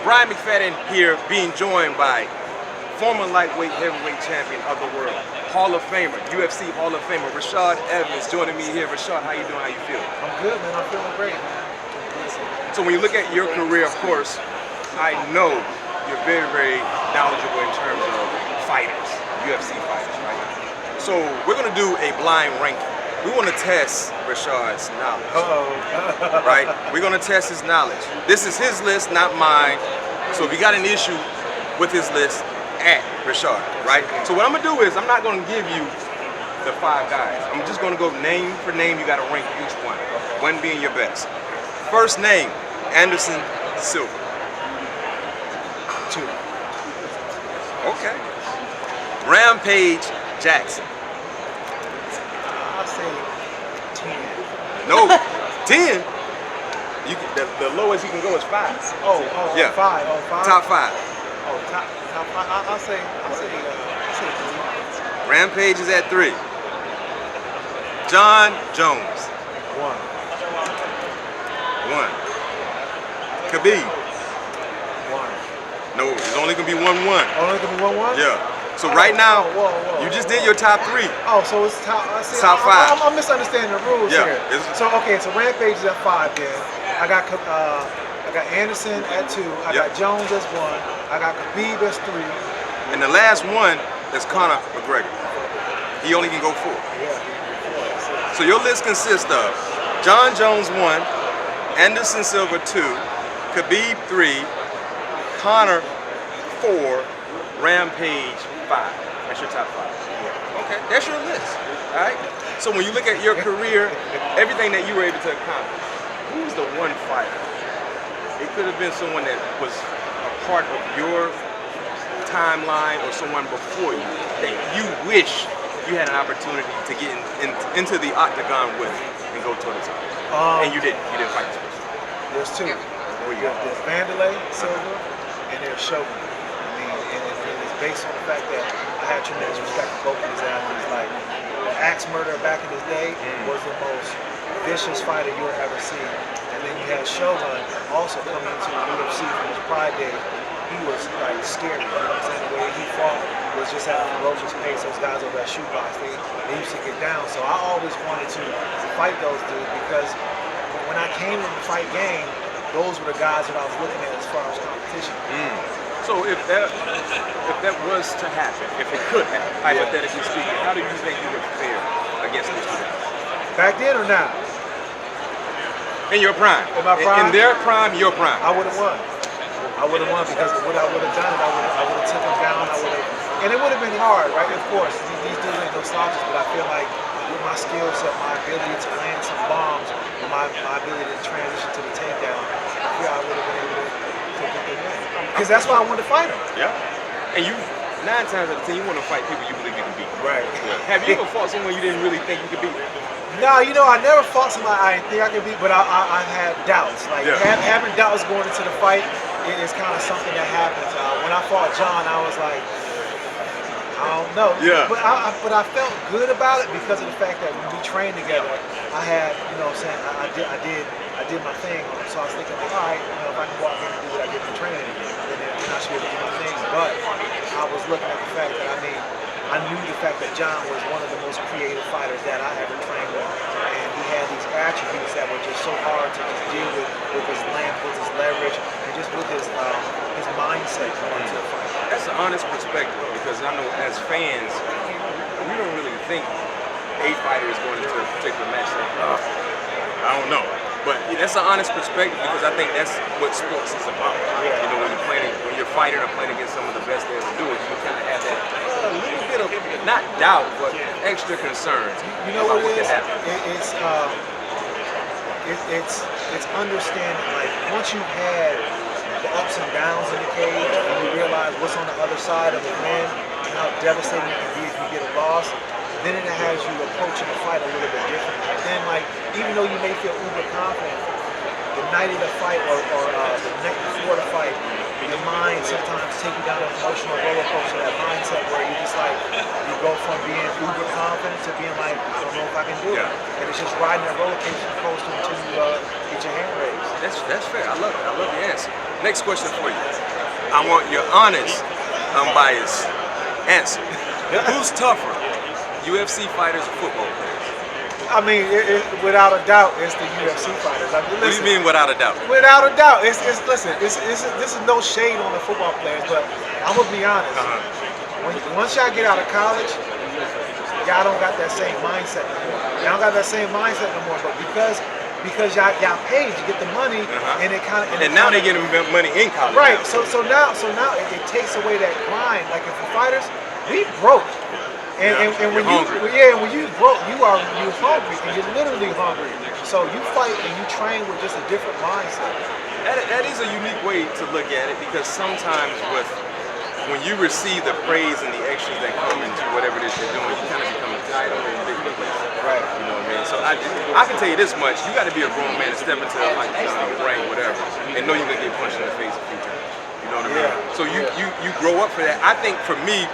Brian McFadden here, being joined by former lightweight heavyweight champion of the world, Hall of Famer, UFC Hall of Famer, Rashad Evans, joining me here. Rashad, how you doing? How you feel? I'm good, man. I'm feeling great, man. So when you look at your career, of course, I know you're very, very knowledgeable in terms of fighters, UFC fighters, right? So we're gonna do a blind ranking. We want to test Rashad's knowledge. Right? We're going to test his knowledge. This is his list, not mine. So if you got an issue with his list, at Rashad, right? So what I'm going to do is I'm not going to give you the 5 guys. I'm just going to go name for name. You got to rank each one. One being your best. First name, Anderson Silva. 2. Okay. Rampage Jackson. I'll say 10. No, 10. You can, the lowest you can go is 5. Oh, yeah. 5. Oh, 5. Top 5. Oh, top 5. I'll say 3. Rampage is at 3. John Jones. 1. 1. Khabib. 1. No, it's only gonna be 1-1. Only gonna be 1-1? Yeah. So right now, whoa. you just did your top 3. Oh, so it's top. Top 5. I'm misunderstanding the rules here. So so Rampage is at 5. Then I got Anderson at 2. I got Jones as 1. I got Khabib as 3. And the last one is Conor McGregor. He only can go 4. Yeah. So your list consists of John Jones 1, Anderson Silva 2, Khabib 3, Conor 4, Rampage 5. That's your top 5. Okay, that's your list. All right. So when you look at your career, everything that you were able to accomplish, who's the one fighter? It could have been someone that was a part of your timeline or someone before you that you wish you had an opportunity to get into the octagon with and go toe to toe. And you didn't. You didn't fight this person. There's 2. There's Vanderlei Silva and there's Shogun. And it's based on the fact that I had tremendous respect for both of these athletes. Like, Axe Murder back in his day was the most vicious fighter you'll ever see. And then you had Shogun also coming into the UFC from his pride days. He was like scary, you know what I'm saying? The way he fought was just at a ferocious pace. Those guys over at Shoebox, they used to get down. So I always wanted to fight those dudes because when I came in the fight game, those were the guys that I was looking at as far as competition. So if that was to happen, if it could happen, hypothetically speaking, how do you think you would fare against these two guys? Back then or now? In your prime. In my prime? In their prime, your prime. I would have won. I would have won because what I would have done, I would have taken them down. And it would have been hard, right? Of course, these dudes ain't no slouches, but I feel like with my skill set, my ability to land some bombs, and my ability to transition to the takedown, I feel I would have been able to get the win. Because that's why I wanted to fight him. Yeah. And you, 9 times out of 10, you want to fight people you believe you can beat. Right. Yeah. Have you ever fought someone you didn't really think you could beat? No, you know, I never fought somebody I didn't think I could beat, but I had doubts. Like, having doubts going into the fight, it is kind of something that happens. When I fought John, I was like, I don't know. Yeah. But I felt good about it because of the fact that when we trained together, I had, you know what I'm saying, I did my thing. So I was thinking, like, all right, you know, if I can walk in and do what I did in training, then I should be able to do my thing. But I was looking at the fact that, I knew the fact that John was one of the most creative fighters that I ever trained with. And he had these attributes that were just so hard to just deal with his length, with his leverage, and just with his mindset going into the fight. That's an honest perspective because I know as fans, we don't really think a fighter is going into a particular match like, I don't know. But that's an honest perspective because I think that's what sports is about. You know, when you're fighting or playing against some of the best they ever do it, you kind of have that a little bit of, not doubt, but extra concerns. You know what it is? It's understanding, like, once you've had the ups and downs in the cage and you realize what's on the other side of the win and how devastating it can be if you get a loss, then it has you approaching the fight a little bit differently. And then, like, even though you may feel uber confident, the night of the fight or the night before the fight, your mind sometimes take you down an emotional roller coaster, that mindset where you just like, you go from being uber confident to being like, I don't know if I can do it. And it's just riding that roller coaster until you get your hand raised. That's fair. I love it. I love the answer. Next question for you. I want your honest, unbiased answer. Who's tougher, UFC fighters or football players? I mean, without a doubt, it's the UFC fighters. I mean, What do you mean without a doubt? Without a doubt, listen. This is no shade on the football players, but I'm gonna be honest. Once y'all get out of college, y'all don't got that same mindset no more. Y'all don't got that same mindset no more. But because y'all paid, you get the money, and it kind of. And now they're getting money in college. Right. So now it takes away that grind. Like if the fighters, we broke. And when you broke, you hungry, and you're literally hungry. So you fight and you train with just a different mindset. That is a unique way to look at it, because sometimes when you receive the praise and the extras that come into whatever it is you're doing, you kind of become entitled and big place. Right. You know what I mean? So I can tell you this much: you got to be a grown man to step into like ring, whatever, and know you're gonna get punched in the face a few times. You know what I mean? So you grow up for that. I think for me,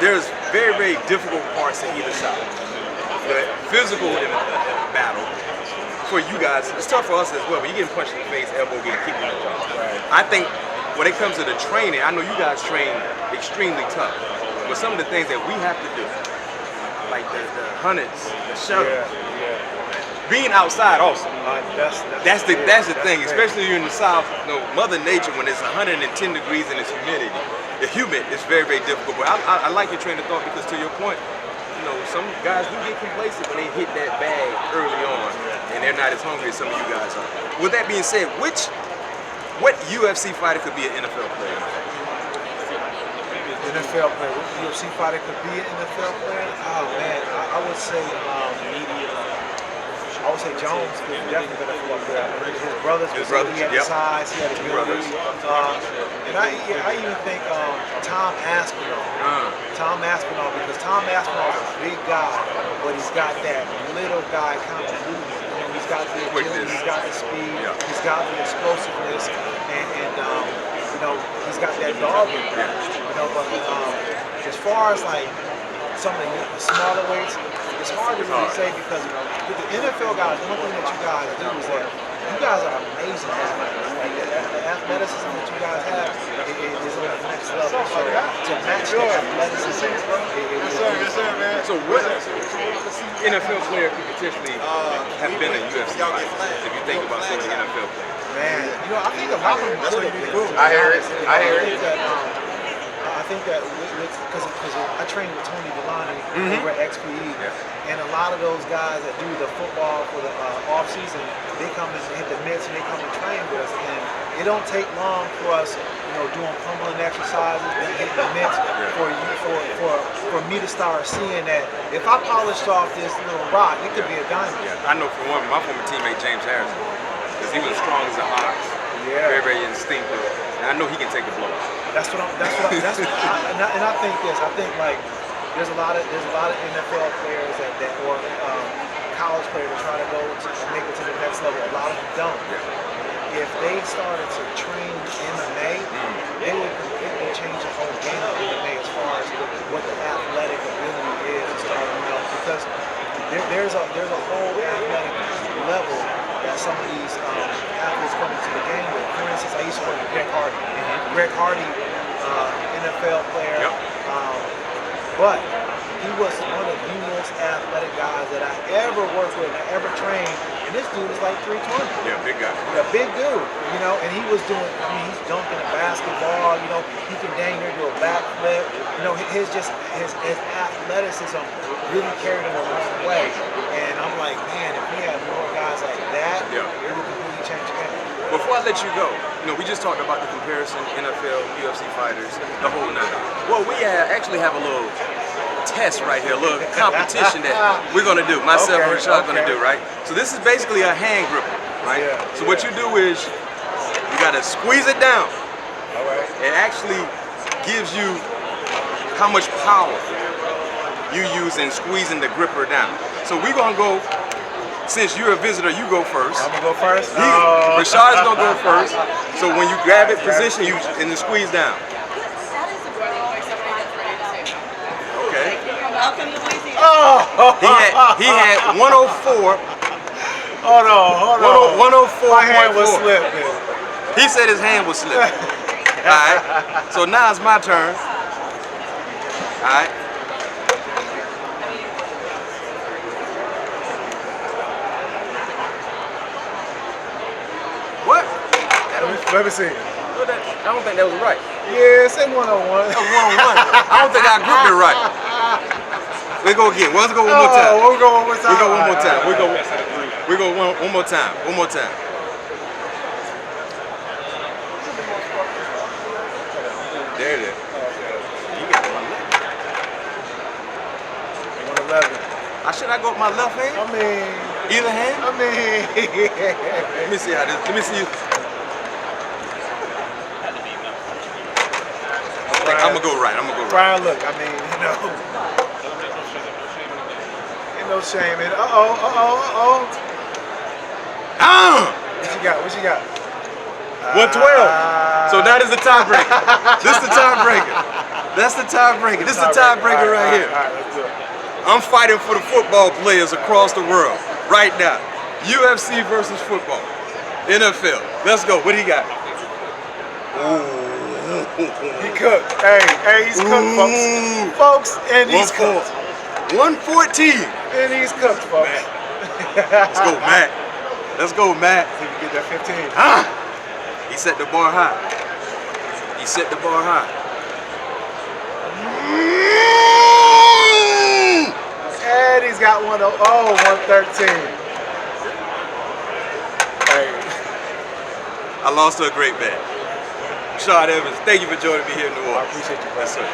there's very, very difficult parts to either side. The physical battle, for you guys, it's tough for us as well, but you're getting punched in the face, elbow getting kicked in the jaw. Right. I think when it comes to the training, I know you guys train extremely tough, but some of the things that we have to do, like the hundreds, the shuttle, being outside also. That's the thing, especially you're in the South. You know, Mother Nature, when it's 110 degrees and it's humidity, the humid is very, very difficult. But I like your train of thought, because to your point, you know, some guys do get complacent when they hit that bag early on, and they're not as hungry as some of you guys are. With that being said, what UFC fighter could be an NFL player? NFL player, what UFC fighter could be an NFL player? Oh man, I would say Jones could definitely be a football player. His brothers, he had the size, he had the ability. And I even think Tom Aspinall. Tom Aspinall, because Tom Aspinall is a big guy, but he's got that little guy kind of movement. You know, he's got the agility, he's got the speed, he's got the explosiveness, and you know, he's got that dog in him. You know, but as far as like some of the smaller weights, it's hard to really say, because with the NFL guys, one thing that you guys do is that you guys are amazing athletes. Like the athleticism that you guys have is on the next level. So to match the athleticism, So what NFL player could potentially have been a UFC fighter, if you think about some of the NFL players? Man, you know, I think a lot of them could have been. I hear it. I think that because I trained with Tony Villani over at XPE, and a lot of those guys that do the football for the off season, they come and hit the mitts and they come and train with us, and it don't take long for us, you know, doing pummeling exercises, hitting the mitts, for me to start seeing that if I polished off this little rock, it could be a diamond. I know for one, my former teammate James Harrison, because he was strong as an ox, very, very instinctive. And I know he can take the blow. And I think this. I think like there's a lot of NFL players that or college players that try to go to make it to the next level. A lot of them don't. If they started to train MMA, it would change the whole game of MMA as far as what the athletic ability is to start out, because there's a whole athletic level that some of these athletes come into the game with. For instance, I used to work with Greg Hardy. Greg Hardy, NFL player, but he was one of the most athletic guys that I ever worked with, I ever trained. And this dude is like 320. Yeah, big guy. A big dude, you know, and he was doing, I mean, he's dunking a basketball, you know, he can dang near do a backflip. You know, his athleticism really carried him a long way. And I'm like, man, if we had more guys like that, it would completely change the game. Before I let you go, you know, we just talked about the comparison, NFL, UFC fighters, the whole nine. Well, we actually have a little test right here, a little competition that we're gonna do. Myself and Rashad gonna do, right? So this is basically a hand gripper, right? So what you do is you gotta squeeze it down. All right. It actually gives you how much power you use in squeezing the gripper down. So we're gonna go. Since you're a visitor, you go first. I'm gonna go first. Rashad's gonna go first. So when you grab it, position you and then squeeze down. Okay. He had 104. Hold on. 104. My hand was slipping. He said his hand was slipping. right. So now it's my turn. All right. What? Let me see. I don't think that was right. Yeah, say 101. That was 1-on-1. I don't think I grouped it right. We go again. Let's go one more time. We'll go one more time. We go one more time. We go one more time. One more time. There it is. You got my left. 111. Should I go with my left hand? I mean, Either hand? I mean. Let me see how this. Let me see. I'm gonna go right. I'm gonna go right. Brian, look. I mean, you know. Ain't no shame in it. Uh-oh. What you got? What you got? 112. So that is the tiebreaker. This is the tiebreaker. That's the tiebreaker. This is the tiebreaker right here. All right, let's do it. I'm fighting for the football players across the world right now. UFC versus football. NFL. Let's go. What do you got? He cooked. Hey, he's cooked, folks. Folks, and he's cooked. 114. And he's cooked, folks. Let's go, Matt. Let's go, Matt. See if we get that 15. He set the bar high. He set the bar high. And he's got 113. Hey. I lost to a great man. Rashad Evans, thank you for joining me here in New Orleans. I appreciate you, bro. Yes, sir.